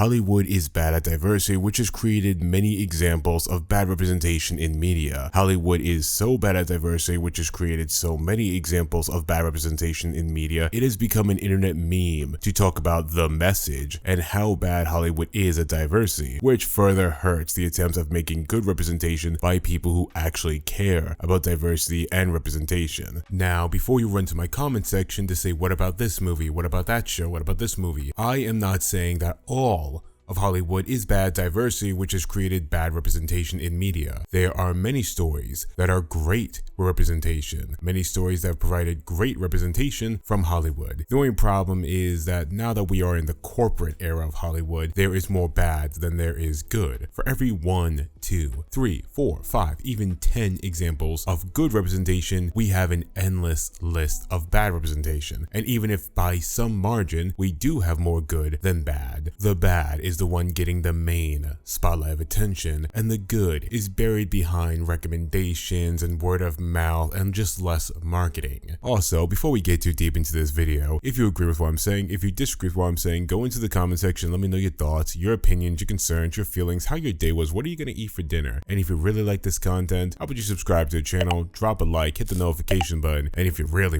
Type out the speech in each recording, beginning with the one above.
Hollywood is bad at diversity, which has created many examples of bad representation in media. Hollywood is so bad at diversity, which has created so many examples of bad representation in media, it has become an internet meme to talk about the message and how bad Hollywood is at diversity, which further hurts the attempts of making good representation by people who actually care about diversity and representation. Now, before you run to my comment section to say, what about this movie? What about that show? What about this movie? I am not saying that all of Hollywood is bad diversity, which has created bad representation in media. There are many stories that are great representation, many stories that have provided great representation from Hollywood. The only problem is that now that we are in the corporate era of Hollywood, there is more bad than there is good. For every 1, 2, 3, 4, 5, even 10 examples of good representation, we have an endless list of bad representation. And even if by some margin we do have more good than bad, the bad is the one getting the main spotlight of attention, and the good is buried behind recommendations and word of mouth and just less marketing. Also, before we get too deep into this video, if you agree with what I'm saying, if you disagree with what I'm saying, go into the comment section, let me know your thoughts, your opinions, your concerns, your feelings, how your day was, what are you gonna eat for dinner? And if you really like this content, how about you subscribe to the channel, drop a like, hit the notification button, and if you really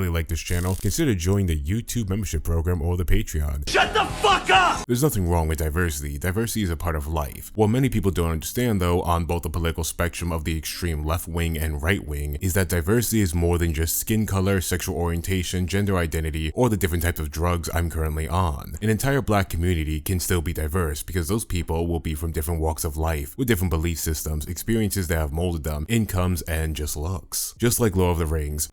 like this channel, consider joining the YouTube membership program or the Patreon. Shut the fuck up! There's nothing wrong with diversity. Diversity is a part of life. What many people don't understand though, on both the political spectrum of the extreme left wing and right wing, is that diversity is more than just skin color, sexual orientation, gender identity, or the different types of drugs I'm currently on. An entire black community can still be diverse because those people will be from different walks of life, with different belief systems, experiences that have molded them, incomes, and just looks. Just like Lord of the Rings.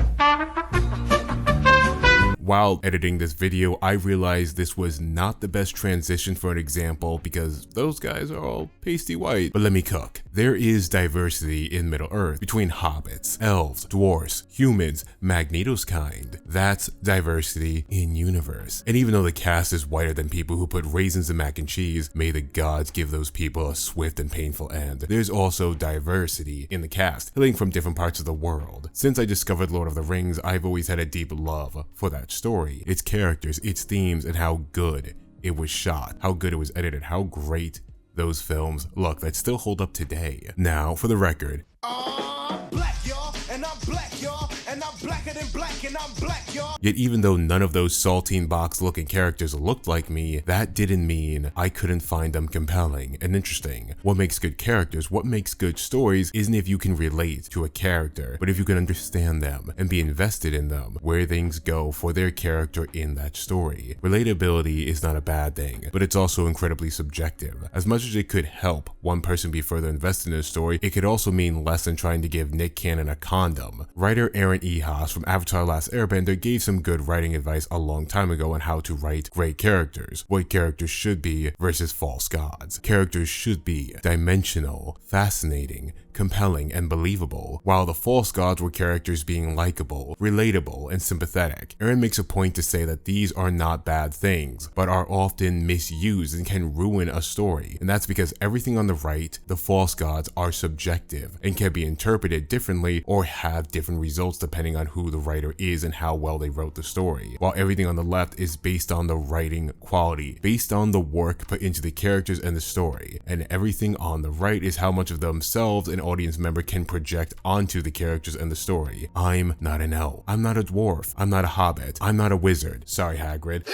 While editing this video, I realized this was not the best transition for an example because those guys are all pasty white. But let me cook. There is diversity in Middle-earth between hobbits, elves, dwarves, humans, Magneto's kind. That's diversity in universe. And even though the cast is whiter than people who put raisins in mac and cheese, may the gods give those people a swift and painful end. There's also diversity in the cast, hailing from different parts of the world. Since I discovered Lord of the Rings, I've always had a deep love for that story, its characters, its themes, and how good it was shot, how good it was edited, how great those films look that still hold up today. Now, for the record, I'm black, y'all, and I'm black, y'all, and I'm blacker than black, and I'm black, y'all. Yet even though none of those saltine box looking characters looked like me, that didn't mean I couldn't find them compelling and interesting. What makes good characters, what makes good stories isn't if you can relate to a character, but if you can understand them and be invested in them, where things go for their character in that story. Relatability is not a bad thing, but it's also incredibly subjective. As much as it could help one person be further invested in a story, it could also mean less than trying to give Nick Cannon a condom. Writer Aaron E. Haas from Avatar: Last Airbender gave some good writing advice a long time ago on how to write great characters, what characters should be versus false gods. Characters should be dimensional, fascinating, compelling, and believable, while the false gods were characters being likable, relatable, and sympathetic. Aaron makes a point to say that these are not bad things, but are often misused and can ruin a story, and that's because everything on the right, the false gods, are subjective and can be interpreted differently or have different results depending on who the writer is and how well they wrote the story, while everything on the left is based on the writing quality, based on the work put into the characters and the story, and everything on the right is how much of themselves an audience member can project onto the characters and the story. I'm not an elf. I'm not a dwarf. I'm not a hobbit. I'm not a wizard. Sorry, Hagrid.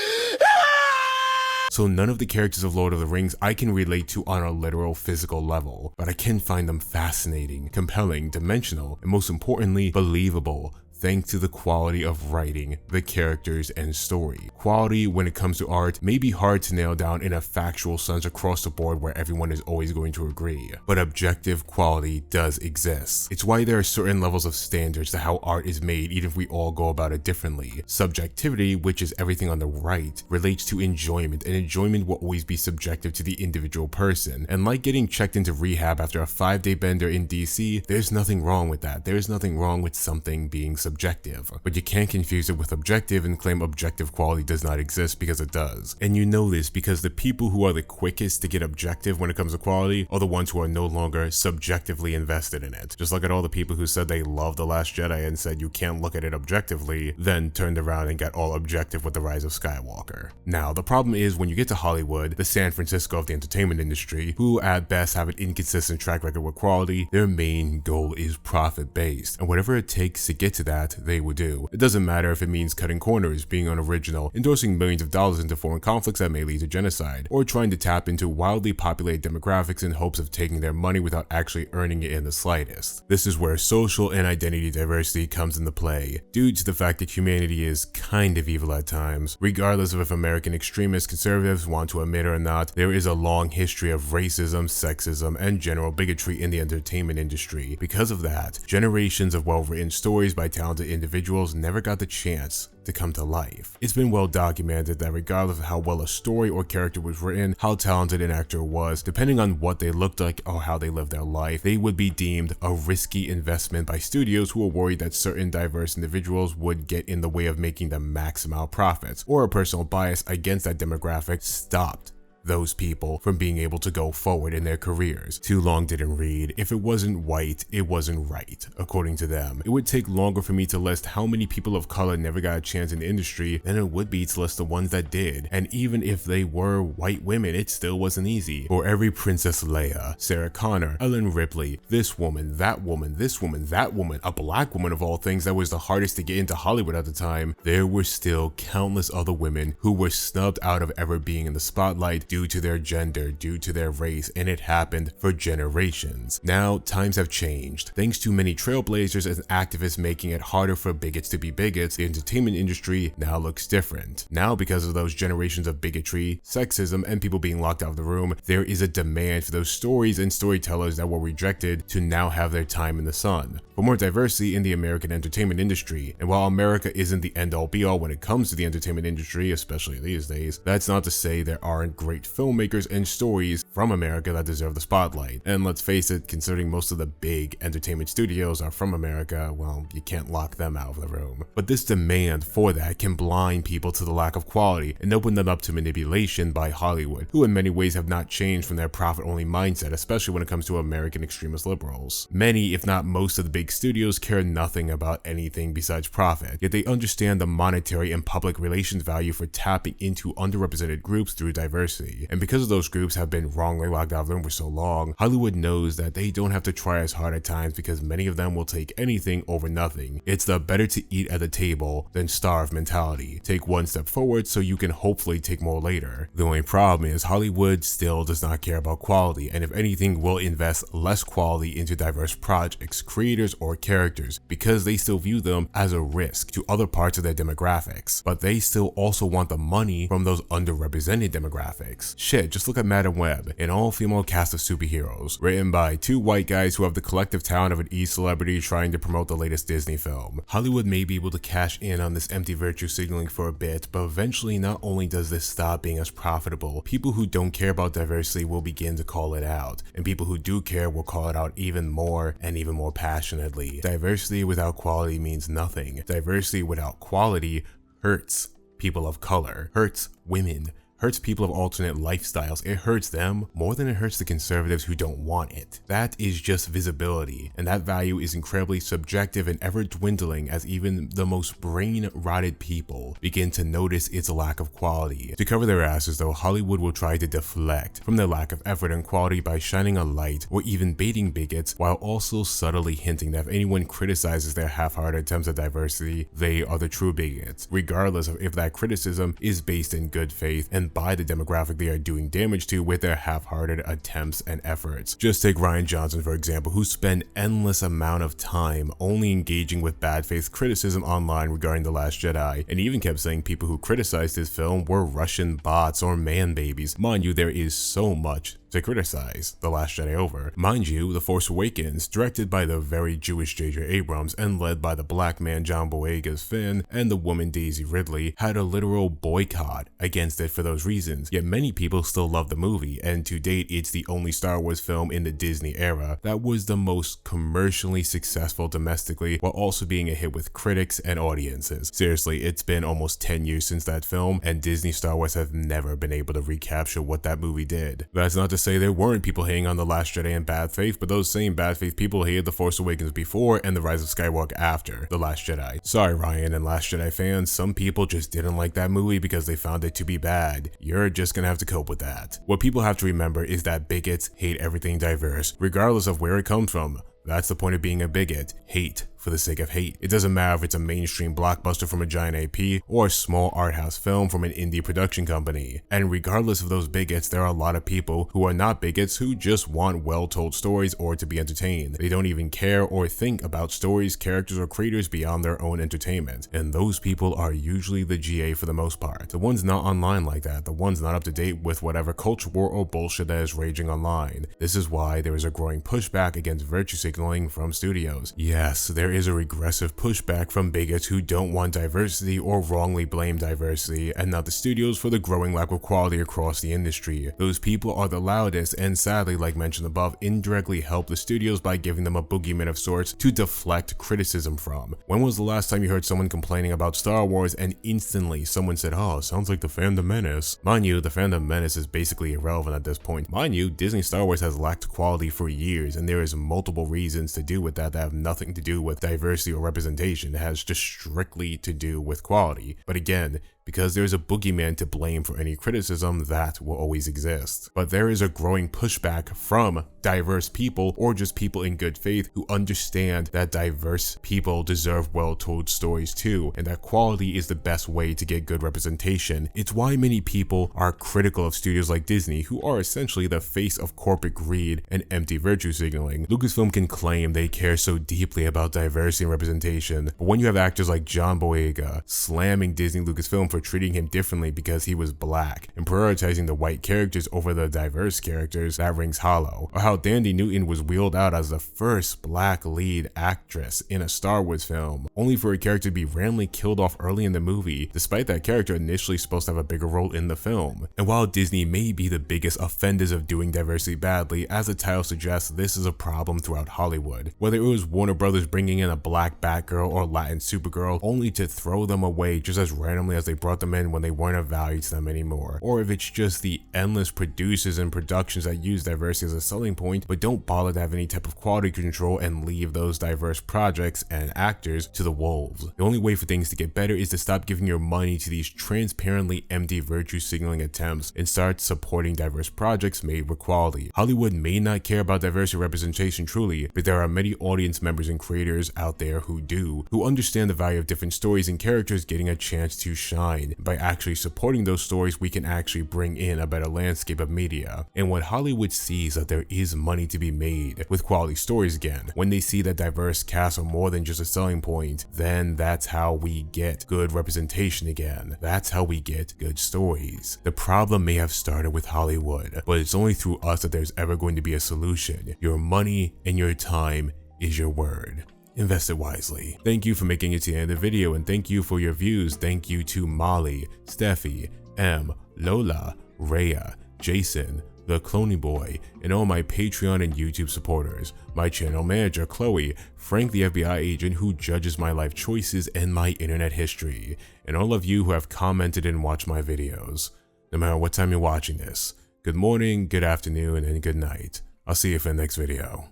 So none of the characters of Lord of the Rings I can relate to on a literal physical level, but I can find them fascinating, compelling, dimensional, and most importantly, believable, thanks to the quality of writing, the characters, and story. Quality when it comes to art may be hard to nail down in a factual sense across the board where everyone is always going to agree, but objective quality does exist. It's why there are certain levels of standards to how art is made even if we all go about it differently. Subjectivity, which is everything on the right, relates to enjoyment, and enjoyment will always be subjective to the individual person. And like getting checked into rehab after a 5-day bender in DC, there's nothing wrong with that. There's nothing wrong with something being subjective. subjective, but you can't confuse it with objective and claim objective quality does not exist, because it does. And you know this because the people who are the quickest to get objective when it comes to quality are the ones who are no longer subjectively invested in it. Just look at all the people who said they loved The Last Jedi and said you can't look at it objectively, then turned around and got all objective with The Rise of Skywalker. Now, the problem is when you get to Hollywood, the San Francisco of the entertainment industry, who at best have an inconsistent track record with quality, their main goal is profit-based, and whatever it takes to get to that, they would do. It doesn't matter if it means cutting corners, being unoriginal, endorsing millions of dollars into foreign conflicts that may lead to genocide, or trying to tap into wildly populated demographics in hopes of taking their money without actually earning it in the slightest. This is where social and identity diversity comes into play, due to the fact that humanity is kind of evil at times. Regardless of if American extremist conservatives want to admit it or not, there is a long history of racism, sexism, and general bigotry in the entertainment industry. Because of that, generations of well-written stories by talented individuals never got the chance to come to life. It's been well documented that regardless of how well a story or character was written, how talented an actor was, depending on what they looked like or how they lived their life, they would be deemed a risky investment by studios who were worried that certain diverse individuals would get in the way of making the max amount of profits, or a personal bias against that demographic stopped those people from being able to go forward in their careers. Too long didn't read. If it wasn't white, it wasn't right, according to them. It would take longer for me to list how many people of color never got a chance in the industry than it would be to list the ones that did. And even if they were white women, it still wasn't easy. For every Princess Leia, Sarah Connor, Ellen Ripley, this woman, that woman, this woman, that woman, a black woman of all things that was the hardest to get into Hollywood at the time, there were still countless other women who were snubbed out of ever being in the spotlight due to their gender, due to their race, and it happened for generations. Now, times have changed. Thanks to many trailblazers and activists making it harder for bigots to be bigots, the entertainment industry now looks different. Now, because of those generations of bigotry, sexism, and people being locked out of the room, there is a demand for those stories and storytellers that were rejected to now have their time in the sun. For more diversity in the American entertainment industry, and while America isn't the end-all be-all when it comes to the entertainment industry, especially these days, that's not to say there aren't great filmmakers and stories from America that deserve the spotlight. And let's face it, considering most of the big entertainment studios are from America, well, you can't lock them out of the room. But this demand for that can blind people to the lack of quality and open them up to manipulation by Hollywood, who in many ways have not changed from their profit-only mindset, especially when it comes to American extremist liberals. Many, if not most of the big studios care nothing about anything besides profit, yet they understand the monetary and public relations value for tapping into underrepresented groups through diversity. And because of those groups have been wrongly locked out of them for so long, Hollywood knows that they don't have to try as hard at times because many of them will take anything over nothing. It's the better to eat at the table than starve mentality. Take one step forward so you can hopefully take more later. The only problem is Hollywood still does not care about quality, and if anything will invest less quality into diverse projects, creators, or characters because they still view them as a risk to other parts of their demographics, but they still also want the money from those underrepresented demographics. Shit, just look at Madam Web, an all-female cast of superheroes, written by two white guys who have the collective talent of an E-celebrity trying to promote the latest Disney film. Hollywood may be able to cash in on this empty virtue signaling for a bit, but eventually not only does this stop being as profitable, people who don't care about diversity will begin to call it out, and people who do care will call it out even more and even more passionately. Diversity without quality means nothing. Diversity without quality hurts people of color, hurts women, hurts people of alternate lifestyles. It hurts them more than it hurts the conservatives who don't want it. That is just visibility, and that value is incredibly subjective and ever dwindling as even the most brain-rotted people begin to notice its lack of quality. To cover their asses though, Hollywood will try to deflect from their lack of effort and quality by shining a light or even baiting bigots, while also subtly hinting that if anyone criticizes their half-hearted attempts at diversity, they are the true bigots, regardless of if that criticism is based in good faith and by the demographic they are doing damage to with their half-hearted attempts and efforts. Just take Rian Johnson for example, who spent endless amount of time only engaging with bad faith criticism online regarding The Last Jedi, and even kept saying people who criticized his film were Russian bots or man babies. Mind you, there is so much to criticize The Last Jedi over. Mind you, The Force Awakens, directed by the very Jewish J.J. Abrams and led by the black man John Boyega's Finn and the woman Daisy Ridley, had a literal boycott against it for those reasons, yet many people still love the movie, and to date it's the only Star Wars film in the Disney era that was the most commercially successful domestically while also being a hit with critics and audiences. Seriously, it's been almost 10 years since that film, and Disney Star Wars have never been able to recapture what that movie did. That's not to say there weren't people hating on The Last Jedi in bad faith, but those same bad faith people hated The Force Awakens before and The Rise of Skywalker after The Last Jedi. Sorry Ryan and Last Jedi fans, some people just didn't like that movie because they found it to be bad. You're just gonna have to cope with that. What people have to remember is that bigots hate everything diverse, regardless of where it comes from. That's the point of being a bigot. Hate for the sake of hate. It doesn't matter if it's a mainstream blockbuster from a giant AP or a small art house film from an indie production company. And regardless of those bigots, there are a lot of people who are not bigots who just want well-told stories or to be entertained. They don't even care or think about stories, characters, or creators beyond their own entertainment. And those people are usually the GA for the most part. The ones not online like that, the ones not up to date with whatever culture war or bullshit that is raging online. This is why there is a growing pushback against virtue signaling from studios. Yes, there is a regressive pushback from bigots who don't want diversity or wrongly blame diversity, and not the studios for the growing lack of quality across the industry. Those people are the loudest and sadly, like mentioned above, indirectly help the studios by giving them a boogeyman of sorts to deflect criticism from. When was the last time you heard someone complaining about Star Wars and instantly someone said, "Oh, sounds like the Phantom Menace"? Mind you, the Phantom Menace is basically irrelevant at this point. Mind you, Disney Star Wars has lacked quality for years, and there is multiple reasons to do with that have nothing to do with diversity or representation. It has just strictly to do with quality. But again, because there's a boogeyman to blame for any criticism, that will always exist. But there is a growing pushback from diverse people or just people in good faith who understand that diverse people deserve well-told stories too, and that quality is the best way to get good representation. It's why many people are critical of studios like Disney, who are essentially the face of corporate greed and empty virtue signaling. Lucasfilm can claim they care so deeply about diversity and representation, but when you have actors like John Boyega slamming Disney Lucasfilm for treating him differently because he was black and prioritizing the white characters over the diverse characters, that rings hollow. Or how Thandie Newton was wheeled out as the first black lead actress in a Star Wars film, only for a character to be randomly killed off early in the movie, despite that character initially supposed to have a bigger role in the film. And while Disney may be the biggest offenders of doing diversity badly, as the title suggests, this is a problem throughout Hollywood. Whether it was Warner Brothers bringing in a black Batgirl or Latin Supergirl only to throw them away just as randomly as they brought them in when they weren't of value to them anymore, or if it's just the endless producers and productions that use diversity as a selling point but don't bother to have any type of quality control and leave those diverse projects and actors to the wolves. The only way for things to get better is to stop giving your money to these transparently empty virtue signaling attempts and start supporting diverse projects made with quality. Hollywood may not care about diversity representation truly, but there are many audience members and creators out there who do, who understand the value of different stories and characters getting a chance to shine. By actually supporting those stories, we can actually bring in a better landscape of media. And when Hollywood sees that there is money to be made with quality stories again, when they see that diverse casts are more than just a selling point, then that's how we get good representation again. That's how we get good stories. The problem may have started with Hollywood, but it's only through us that there's ever going to be a solution. Your money and your time is your word. Invest it wisely. Thank you for making it to the end of the video, and thank you for your views. Thank you to Molly, Steffi, M, Lola, Rhea, Jason, the Cloney Boy, and all my Patreon and YouTube supporters, my channel manager Chloe, Frank the FBI agent who judges my life choices and my internet history, and all of you who have commented and watched my videos. No matter what time you're watching this, good morning, good afternoon, and good night. I'll see you for the next video.